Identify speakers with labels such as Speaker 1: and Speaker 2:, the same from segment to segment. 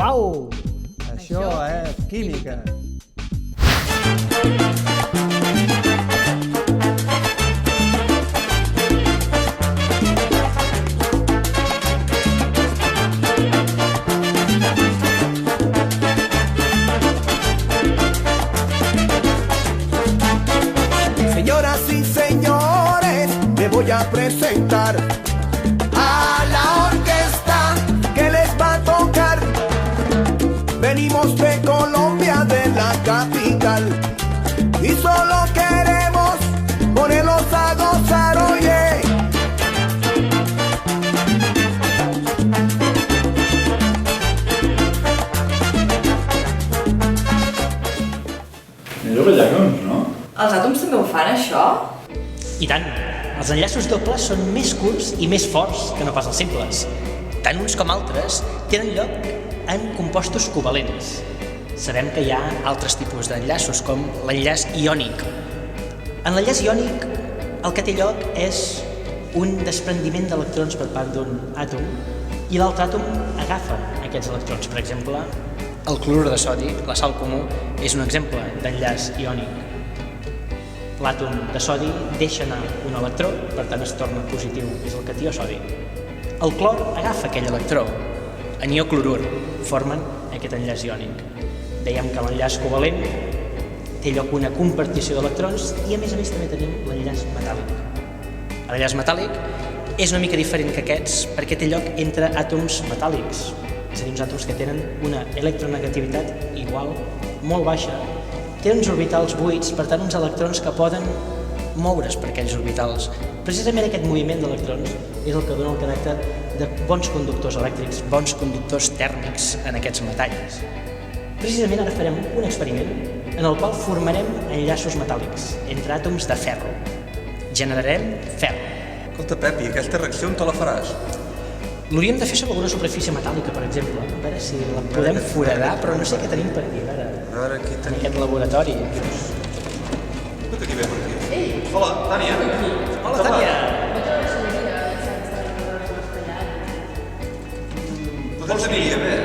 Speaker 1: Uau! Això és química.
Speaker 2: Señoras y señores, me voy a presentar a la orquesta que les va a tocar. Venimos de Colombia, de la capital, y solo queremos ponerlos a gozar, oye.
Speaker 3: Millor que llagons, no?
Speaker 4: Els àtoms també ho fan, això?
Speaker 5: I tant, els enllaços dobles són més curts i més forts que no pas els simples. Tant uns com altres tenen lloc en compostos covalents. Sabem que hi ha altres tipus d'enllaços, com l'enllaç iònic. En l'enllaç iònic, el que té lloc és un desprendiment d'electrons per part d'un àtom i l'altre àtom agafa aquests electrons. Per exemple, el clorur de sodi, la sal comú, és un exemple d'enllaç iònic. L'àtom de sodi deixa anar un electró, per tant es torna positiu, és el catió sodi. El clor agafa aquell electró, anió clorur, formen aquest enllaç iònic. Dèiem que l'enllaç covalent té lloc una compartició d'electrons i a més també tenim l'enllaç metàl·lic. L'enllaç metàl·lic és una mica diferent que aquests perquè té lloc entre àtoms metàl·lics, és a dir, uns àtoms que tenen una electronegativitat igual, molt baixa, tenen uns orbitals buits, per tant uns electrons que poden moure's per aquells orbitals. Precisament aquest moviment d'electrons és el que dona el caràcter de bons conductors elèctrics, bons conductors tèrmics en aquests metalls. Precisament ara farem un experiment en el qual formarem enllaços metàl·lics entre àtoms de ferro. Generarem ferro.
Speaker 6: Escolta, Pep, i aquesta reacció on te la faràs?
Speaker 5: L'hauríem de fer sobre alguna superfície metàl·lica, per exemple. A veure si la podem foradar, però no sé què tenim per aquí,
Speaker 6: A veure, aquí
Speaker 5: en
Speaker 6: tenim...
Speaker 5: aquest laboratori.
Speaker 6: Escolta, aquí ve per aquí. Hola, Tània.
Speaker 5: Hola, Tània!
Speaker 6: Potser aniria bé.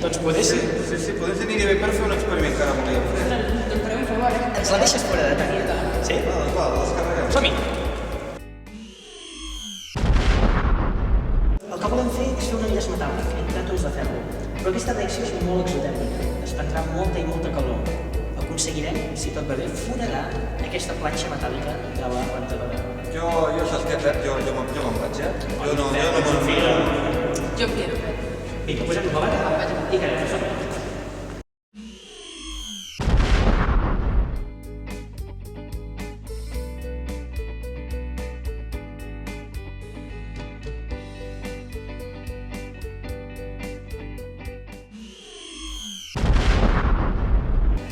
Speaker 5: Doncs poder ser.
Speaker 6: Sí, potser aniria bé per fer un experiment que ara volíem fer.
Speaker 5: Ens la deixes fora de Tània? Sí?
Speaker 6: Va, descarreguem.
Speaker 5: Som-hi! El que volem fer és fer un enllaç metàl·lic entre àtoms de ferro, però aquesta reacció és molt exotèrmica, es prendrà molta i molta calor. Aconseguirem, si tot va bé, foradar aquesta planxa metàl·lica de la rentadora.
Speaker 6: Jo saps què, Pep? Jo me'n vaig, eh? Jo no me'n fio.
Speaker 4: Jo quiero.
Speaker 5: Vinga, posem-nos la bata i que som-hi.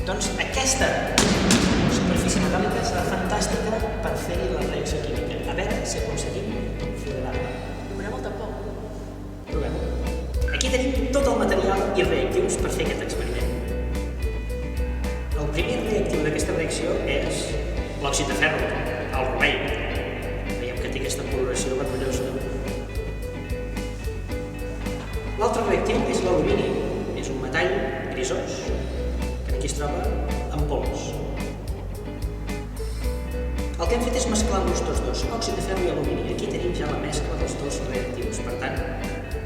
Speaker 5: Doncs aquesta superfície metàl·lica serà fantàstica per fer-hi la reacció química. A veure si aconseguim foradar-la.
Speaker 4: Donarà molta por.
Speaker 5: Provem-ho. Aquí tenim tot el material i reactius per fer aquest experiment. El primer reactiu d'aquesta reacció és l'òxid de ferro, el rovell. Veiem que té aquesta coloració vermellosa. L'altre reactiu és l'alumini. És un metall grisós que aquí es troba en pols. El que hem fet és mesclar-los tots dos, òxid de ferro i alumini. Aquí tenim ja la mescla dels dos reactius, per tant,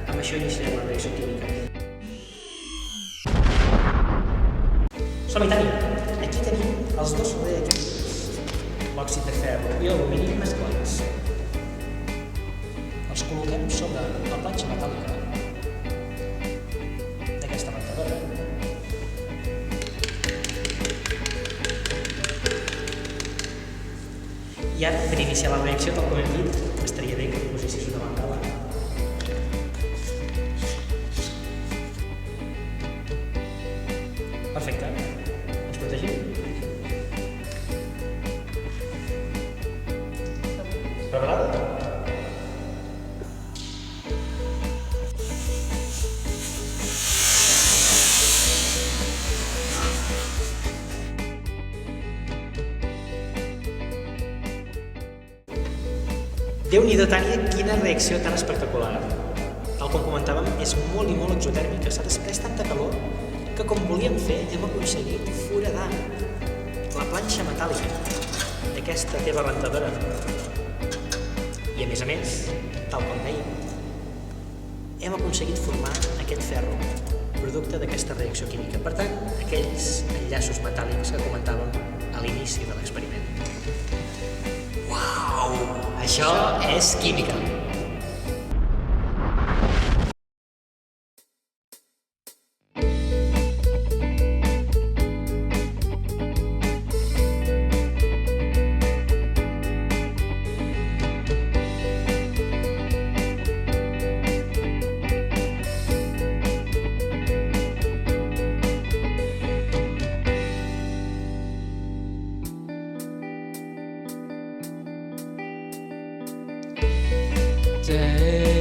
Speaker 5: amb això iniciarem la reacció química. Som-hi, Tània! Aquí tenim els dos reactius, l'òxid de ferro i l'alumini mesclats. Els col·loquem sobre la planxa metàl·lica d'aquesta rentadora. I ara, per iniciar la reacció, tal com hem dit, estaria bé que ho posessis una bandala. Perfecte. Ens protegim? Preparada? Déu-n'hi-do, Tània, quina reacció tan espectacular. Tal com comentàvem, és molt i molt exotèrmica. S'ha desprès tanta calor que, com volíem fer, hem aconseguit foradar la planxa metàl·lica d'aquesta teva rentadora. I a més, tal com dèiem, hem aconseguit formar aquest ferro, producte d'aquesta reacció química. Per tant, aquells enllaços metàl·lics que comentàvem a l'inici de l'experiment. Uau! Això és química!
Speaker 3: Day